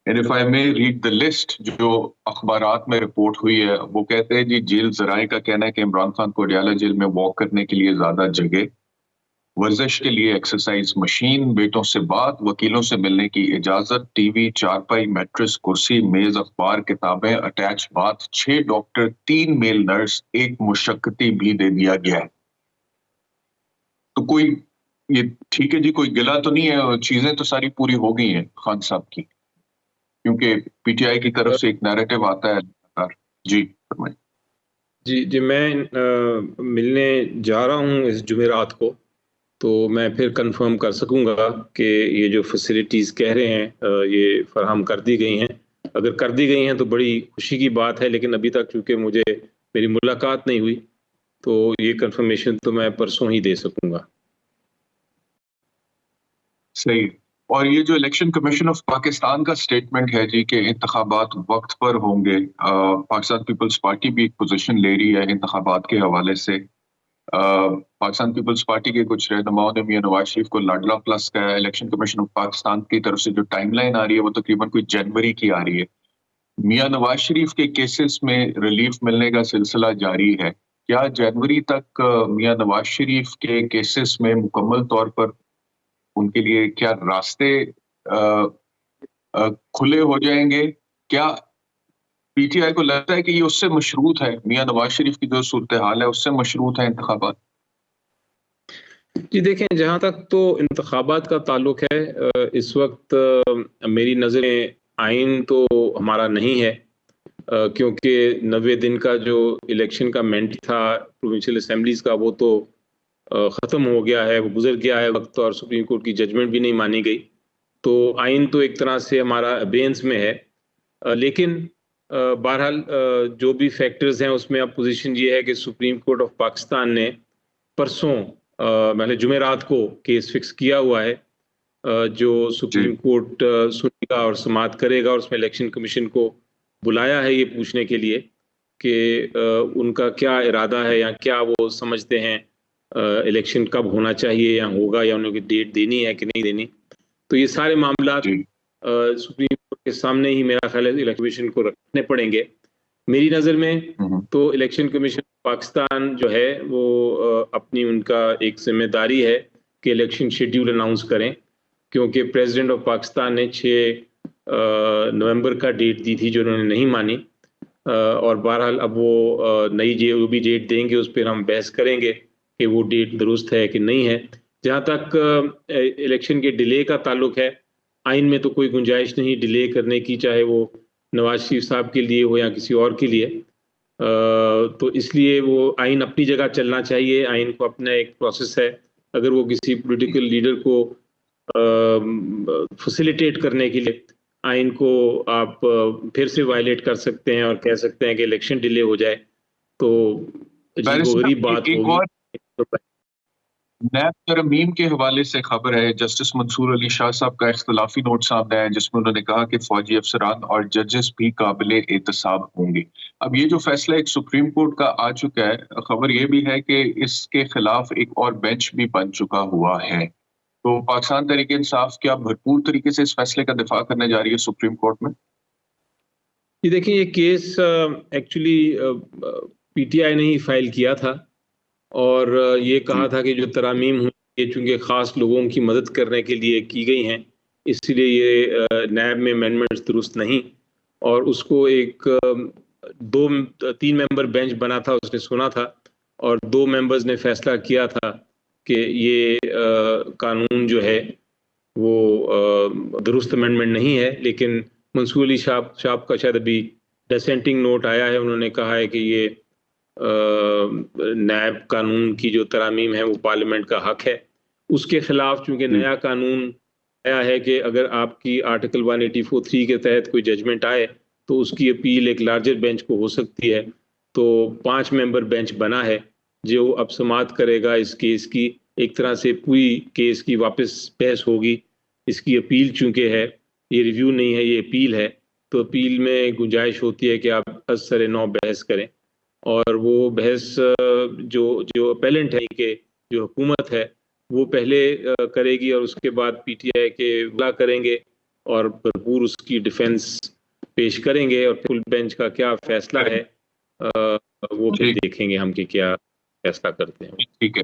And if I may read the list जो अखबारात में report हुई है, वो कहते हैं जी जेल जराए का कहना है कि इमरान खान को अडयाला जेल में वॉक करने के लिए ज्यादा जगह, वर्जिश के लिए एक्सरसाइज मशीन, बेटों से बात, वकीलों से मिलने की इजाजत, टीवी, चारपाई, मैट्रेस, कुर्सी, मेज, अखबार, किताबें, attach bath, 6 doctor, 3 male nurse, एक मुशक्कती भी दे दिया गया है। तो कोई, ये ठीक है जी, कोई गिला तो नहीं है, चीजें तो सारी पूरी हो गई हैं खान साहब की, क्योंकि पीटीआई की तरफ से एक नैरेटिव आता है लगातार। जी फरमाइए। जी मैं मिलने जा रहा हूँ इस जुमेरात को, तो मैं फिर कंफर्म कर सकूंगा कि ये जो फैसिलिटीज़ कह रहे हैं ये फराहम कर दी गई हैं। अगर कर दी गई हैं तो बड़ी खुशी की बात है, लेकिन अभी तक चूंकि मुझे मेरी मुलाकात नहीं हुई, तो ये कंफर्मेशन तो मैं परसों ही दे सकूंगा। सही। और ये जो इलेक्शन कमीशन ऑफ पाकिस्तान का स्टेटमेंट है जी कि इंतखाबात वक्त पर होंगे, पाकिस्तान पीपल्स पार्टी भी एक पोजीशन ले रही है इंतखाबात के हवाले से। पाकिस्तान पीपल्स पार्टी के कुछ रहनुमाओं ने मियां नवाज शरीफ को लाडला प्लस का इलेक्शन कमीशन ऑफ पाकिस्तान की तरफ से जो टाइमलाइन आ रही है वो तकरीबन कोई जनवरी की आ रही है। मियां नवाज शरीफ के केसेस में रिलीफ मिलने का सिलसिला जारी है। क्या जनवरी तक मियां नवाज शरीफ के केसेस में मुकम्मल तौर पर उनके लिए क्या रास्ते खुले हो जाएंगे? क्या पीटीआई को लगता है कि ये उससे मशरूत है, मियां नवाज शरीफ की जो सूरत हाल है उससे मशरूत है इंतखाबात? जी देखें, जहाँ तक तो इंतखाबात का ताल्लुक है, इस वक्त मेरी नज़रें आइन तो हमारा नहीं है, क्योंकि 90 दिन का जो इलेक्शन का मैंडेट था प्रोविंशियल असेंबलीज का, वो तो ख़त्म हो गया है, वो गुजर गया है वक्त, और सुप्रीम कोर्ट की जजमेंट भी नहीं मानी गई। तो आइन तो एक तरह से हमारा अबेंस में है, लेकिन बहरहाल जो भी फैक्टर्स हैं उसमें अब पोजीशन ये है कि सुप्रीम कोर्ट ऑफ पाकिस्तान ने परसों मैंने जुमेरात को केस फिक्स किया हुआ है, जो सुप्रीम कोर्ट सुनेगा और समाअत करेगा, और उसमें इलेक्शन कमीशन को बुलाया है ये पूछने के लिए कि उनका क्या इरादा है, या क्या वो समझते हैं इलेक्शन कब होना चाहिए या होगा, या उन्हें डेट देनी है कि नहीं देनी। तो ये सारे मामला सुप्रीम कोर्ट के सामने ही मेरा ख्याल है इलेक्शन कमीशन को रखने पड़ेंगे। मेरी नज़र में तो इलेक्शन कमीशन पाकिस्तान जो है वो अपनी, उनका एक जिम्मेदारी है कि इलेक्शन शेड्यूल अनाउंस करें, क्योंकि प्रेसिडेंट ऑफ पाकिस्तान ने 6 नवंबर का डेट दी थी जो उन्होंने नहीं मानी, और बहरहाल अब वो नई जो भी डेट देंगे उस पर हम बहस करेंगे कि वो डेट दुरुस्त है कि नहीं है। जहाँ तक इलेक्शन के डिले का ताल्लुक है, आइन में तो कोई गुंजाइश नहीं डिले करने की, चाहे वो नवाज शरीफ साहब के लिए हो या किसी और के लिए। तो इसलिए वो आइन अपनी जगह चलना चाहिए, आइन को अपना एक प्रोसेस है। अगर वो किसी पॉलिटिकल लीडर को फैसिलिटेट करने के लिए आइन को आप फिर से वायलेट कर सकते हैं और कह सकते हैं कि इलेक्शन डिले हो जाए, तो अजीबोगरीब बात होगी। नैब तरमीम के हवाले से खबर है, जस्टिस मंसूर अली शाह साहब का इख्तलाफी नोट सामने आया जिसमें उन्होंने कहा कि फौजी अफसरान और जजेस भी काबिले एहतसाब होंगे। अब ये जो फैसला एक सुप्रीम कोर्ट का आ चुका है, खबर ये भी है कि इसके खिलाफ एक और बेंच भी बन चुका हुआ है। तो पाकिस्तान तहरीक इंसाफ क्या भरपूर तरीके से इस फैसले का दिफा करने जा रही है सुप्रीम कोर्ट में? ये देखिए, ये केस एक्चुअली पीटीआई ने ही फाइल किया था, और ये कहा था कि जो तरामीम हुई ये चूंकि ख़ास लोगों की मदद करने के लिए की गई हैं, इसलिए ये नैब में अमेंडमेंट्स दुरुस्त नहीं, और उसको एक 3 मेंबर बेंच बना था, उसने सुना था, और 2 मेंबर्स ने फैसला किया था कि ये कानून जो है वो दुरुस्त अमेंडमेंट नहीं है। लेकिन मंसूर अली शाह का शायद अभी डिसेंटिंग नोट आया है, उन्होंने कहा है कि ये नैब कानून की जो तरामीम है वो पार्लियामेंट का हक है। उसके खिलाफ चूंकि नया कानून आया है कि अगर आपकी आर्टिकल 184(3) के तहत कोई जजमेंट आए तो उसकी अपील एक लार्जर बेंच को हो सकती है। तो 5 मेंबर बेंच बना है जो अब समाअत करेगा इस केस की। एक तरह से पूरी केस की वापस बहस होगी। इसकी अपील चूंकि है, ये रिव्यू नहीं है, ये अपील है, तो अपील में गुंजाइश होती है कि आप असर नौ बहस करें, और वो बहस जो जो अपेलेंट है कि जो हुकूमत है वो पहले करेगी, और उसके बाद पीटीआई के बुला करेंगे, और भरपूर उसकी डिफेंस पेश करेंगे और फुल बेंच का क्या फैसला है वो फिर देखेंगे हम कि क्या फैसला करते हैं। ठीक है।